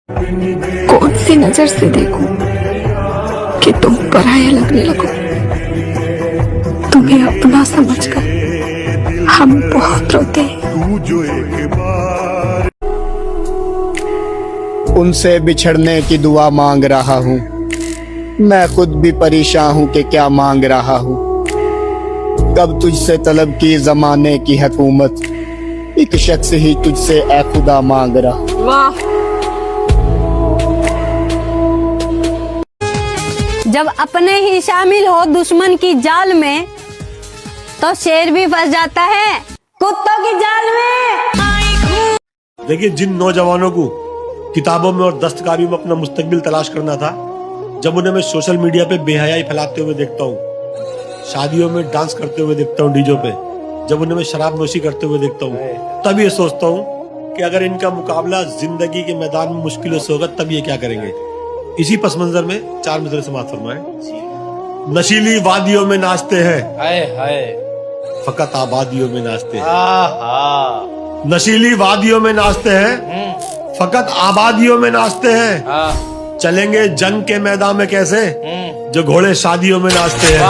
कौन सी नजर से देखूं कि तुम पराया लगने लगो। तुम्हें अपना समझकर हम बहुत रोते हैं। उनसे बिछड़ने की दुआ मांग रहा हूँ, मैं खुद भी परेशान हूँ कि क्या मांग रहा हूँ। कब तुझसे तलब की जमाने की हुकूमत, एक शख्स ही तुझसे ए खुदा मांग रहा। वाह। जब अपने ही शामिल हो दुश्मन की जाल में, तो शेर भी फंस जाता है कुत्तों की जाल में। देखिए, जिन नौजवानों को किताबों में और दस्तकारियों में अपना मुस्तकबिल तलाश करना था, जब उन्हें मैं सोशल मीडिया पे बेहयाई फैलाते हुए देखता हूँ, शादियों में डांस करते हुए देखता हूँ डीजों पे, जब उन्हें मैं शराब नोशी करते हुए देखता हूँ, तब ये सोचता हूँ कि अगर इनका मुकाबला जिंदगी के मैदान में मुश्किलों से होगा, तब ये क्या करेंगे। इसी पस मंजर में चार मिसरे समाअत फरमाए। नशीली वादियों में नाचते हैं, हाय हाय, फकत आबादियों में नाचते हैं। नशीली वादियों में नाचते हैं, फकत आबादियों में नाचते हैं। चलेंगे जंग के मैदान में कैसे, जो घोड़े शादियों में नाचते हैं।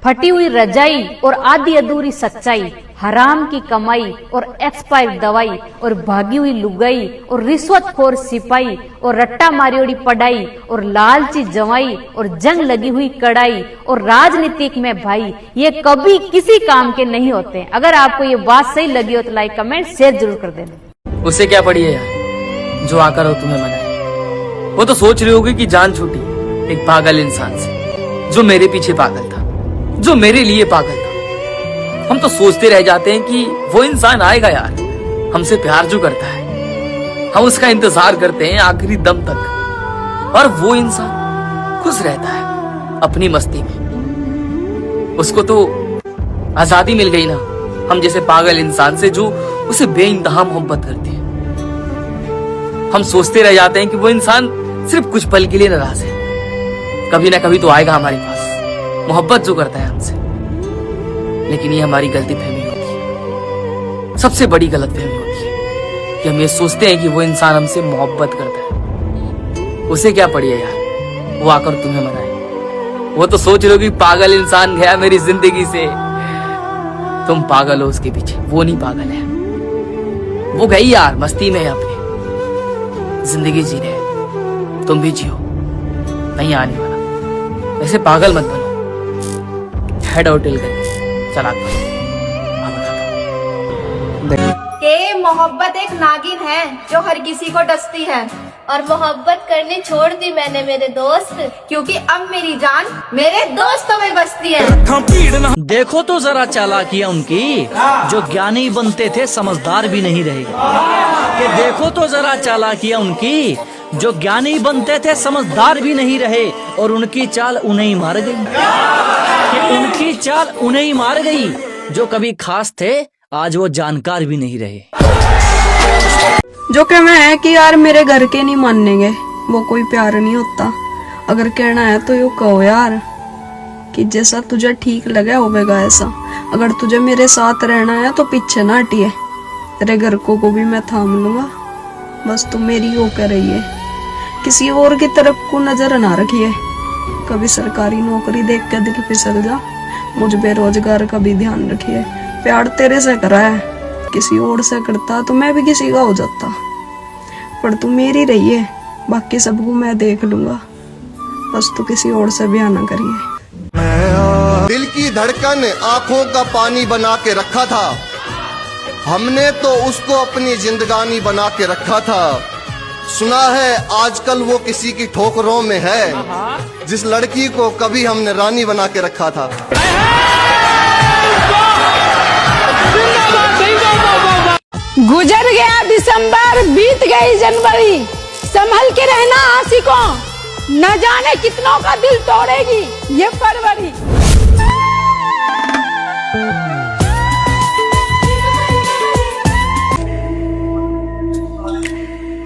फटी हुई रजाई और आधी अधूरी सच्चाई, हराम की कमाई और एक्सपायर्ड दवाई, और भागी हुई लुगाई और रिश्वतखोर सिपाही, और रट्टा मारियोड़ी पढ़ाई और लालची जवाई, और जंग लगी हुई कड़ाई, और राजनीतिक में भाई, ये कभी किसी काम के नहीं होते। अगर आपको ये बात सही लगी हो तो लाइक कमेंट शेयर जरूर कर देना। उससे क्या पड़ी है यार जो आकर हो तुम्हें मनाए। वो तो सोच रही होगी कि जान छूटी एक पागल इंसान से, जो मेरे पीछे पागल था, जो मेरे लिए पागल था। हम तो सोचते रह जाते हैं कि वो इंसान आएगा यार, हमसे प्यार जो करता है, हम उसका इंतजार करते हैं आखिरी दम तक, और वो इंसान खुश रहता है अपनी मस्ती में। उसको तो आजादी मिल गई ना, हम जैसे पागल इंसान से जो उसे बेइंतहा मोहब्बत करती है। हम सोचते रह जाते हैं कि वो इंसान सिर्फ कुछ पल के लिए नाराज है, कभी ना कभी तो आएगा हमारे पास, मोहब्बत जो करता है हमसे। लेकिन ये हमारी गलती फहमी होती है, सबसे बड़ी गलत फहमी होती है कि हम ये सोचते हैं कि वो इंसान हमसे मोहब्बत करता है। उसे क्या पड़ी है यार वो आकर तुम्हें मनाए। वो तो सोच रहे हो कि पागल इंसान गया मेरी जिंदगी से, तुम पागल हो उसके पीछे, वो नहीं पागल है। वो गई यार, मस्ती में है, अपनी जिंदगी जी रहे, तुम भी जियो, नहीं आने वाला। वैसे पागल मत बनो, हेड आउट कर चला के मोहब्बत एक नागिन है जो हर किसी को डसती है, और मोहब्बत करनी छोड़ दी मैंने मेरे दोस्त, क्योंकि अब मेरी जान मेरे दोस्तों में बसती है। देखो तो जरा चालाकियां उनकी, जो ज्ञानी बनते थे समझदार भी नहीं रहे। कि देखो तो जरा चालाकियां उनकी, जो ज्ञानी बनते थे समझदार भी नहीं रहे, और उनकी चाल उन्हें ही मार गई। कि उनकी चाल उन्हें ही मार गई, जो कभी खास थे आज वो जानकार भी नहीं रहे। जो कहना है कि यार मेरे घर के नहीं मानेंगे, वो कोई प्यार नहीं होता। अगर कहना है तो यूँ कहो यार कि जैसा तुझे ठीक लगे होगा ऐसा। अगर तुझे मेरे साथ रहना है तो पीछे ना हटिए, तेरे घर को भी मैं थाम लूंगा, बस तुम मेरी होकर रहिए। किसी और की तरफ को नजर ना रखिए, कभी सरकारी नौकरी देख के दिल फिसल जा, मुझ बेरोजगार का भी ध्यान रखिए। प्यार तेरे से करा है, किसी और से करता तो मैं भी किसी का हो जाता, पर तू मेरी रही है, बाकी सबको मैं देख लूंगा, बस तू किसी और से ब्याह ना करिए। दिल की धड़कन आंखों का पानी बना के रखा था, हमने तो उसको अपनी जिंदगानी बना के रखा था। सुना है आजकल वो किसी की ठोकरों में है, जिस लड़की को कभी हमने रानी बना के रखा था। गुजर गया दिसंबर, बीत गई जनवरी, संभल के रहना आशिकों, न जाने कितनों का दिल तोड़ेगी ये फरवरी।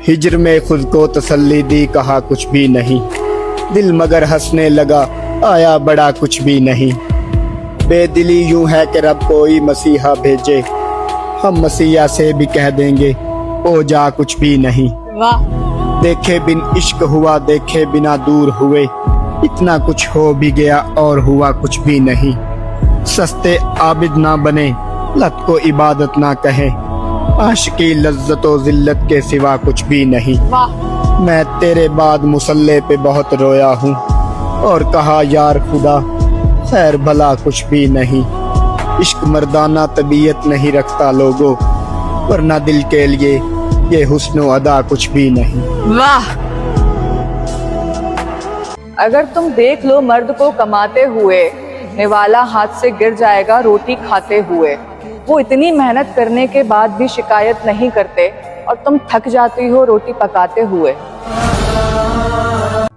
हिज्र में खुद को तसल्ली दी, कहा कुछ भी नहीं, दिल मगर हंसने लगा, आया बड़ा कुछ भी नहीं। बेदिली यूं है कि रब कोई मसीहा भेजे, हम मसीहा से भी कह देंगे ओजा कुछ भी नहीं। वाह। देखे बिन इश्क हुआ, देखे बिना दूर हुए, इतना कुछ हो भी गया और हुआ कुछ भी नहीं। सस्ते आबिद ना बने, लत को इबादत ना कहे, आशिकी लज्जतो जिल्लत के सिवा कुछ भी नहीं। वाह। मैं तेरे बाद मुसल्ले पे बहुत रोया हूँ और कहा यार खुदा खैर भला कुछ भी नहीं। इश्क मर्दाना तबीयत नहीं रखता लोगों, वरना दिल के लिए ये हुस्नो अदा कुछ भी नहीं। वाह। अगर तुम देख लो मर्द को कमाते हुए, निवाला हाथ से गिर जाएगा रोटी खाते हुए। वो इतनी मेहनत करने के बाद भी शिकायत नहीं करते और तुम थक जाती हो रोटी पकाते हुए।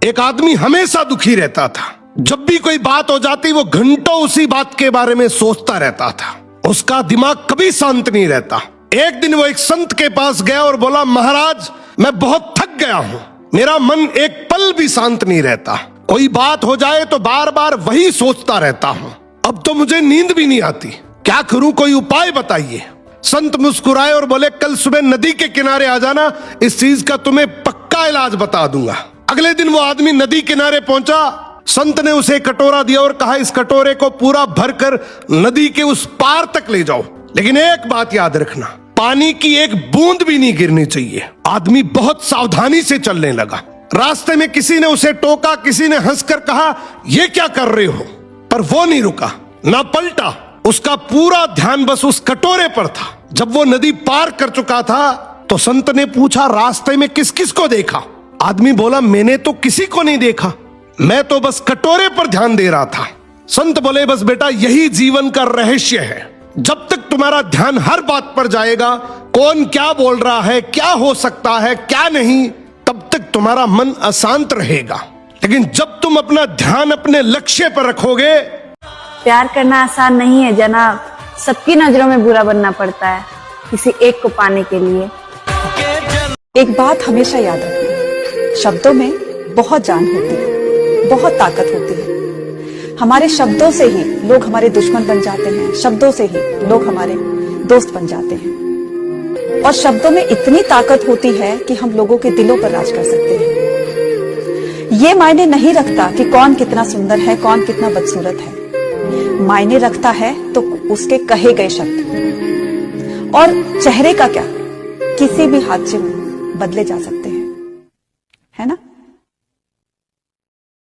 एक आदमी हमेशा दुखी रहता था। जब भी कोई बात हो जाती वो घंटों उसी बात के बारे में सोचता रहता था। उसका दिमाग कभी शांत नहीं रहता। एक दिन वो एक संत के पास गया और बोला, महाराज मैं बहुत थक गया हूँ, मेरा मन एक पल भी शांत नहीं रहता। कोई बात हो जाए तो बार बार वही सोचता रहता हूँ। अब तो मुझे नींद भी नहीं आती, क्या करूं, कोई उपाय बताइए। संत मुस्कुराए और बोले, कल सुबह नदी के किनारे आ जाना, इस चीज का तुम्हें पक्का इलाज बता दूंगा। अगले दिन वो आदमी नदी किनारे पहुंचा। संत ने उसे कटोरा दिया और कहा, इस कटोरे को पूरा भरकर नदी के उस पार तक ले जाओ, लेकिन एक बात याद रखना, पानी की एक बूंद भी नहीं गिरनी चाहिए। आदमी बहुत सावधानी से चलने लगा। रास्ते में किसी ने उसे टोका, किसी ने हंसकर कहा, ये क्या कर रहे हो, पर वो नहीं रुका, ना पलटा। उसका पूरा ध्यान बस उस कटोरे पर था। जब वो नदी पार कर चुका था तो संत ने पूछा, रास्ते में किस किस को देखा? आदमी बोला, मैंने तो किसी को नहीं देखा, मैं तो बस कटोरे पर ध्यान दे रहा था। संत बोले, बस बेटा यही जीवन का रहस्य है। जब तक तुम्हारा ध्यान हर बात पर जाएगा, कौन क्या बोल रहा है, क्या हो सकता है, क्या नहीं, तब तक तुम्हारा मन अशांत रहेगा। लेकिन जब तुम अपना ध्यान अपने लक्ष्य पर रखोगे। प्यार करना आसान नहीं है जनाब, सबकी नजरों में बुरा बनना पड़ता है किसी एक को पाने के लिए। एक बात हमेशा याद रखना, शब्दों में बहुत जान होती है, बहुत ताकत होती है। हमारे शब्दों से ही लोग हमारे दुश्मन बन जाते हैं, शब्दों से ही लोग हमारे दोस्त बन जाते हैं। और शब्दों में इतनी ताकत होती है कि हम लोगों के दिलों पर राज कर सकते हैं। ये मायने नहीं रखता कि कौन कितना सुंदर है, कौन कितना बदसूरत है। मायने रखता है तो उसके कहे गए शब्द। और चेहरे का क्या, किसी भी हादसे में बदले जा सकते हैं।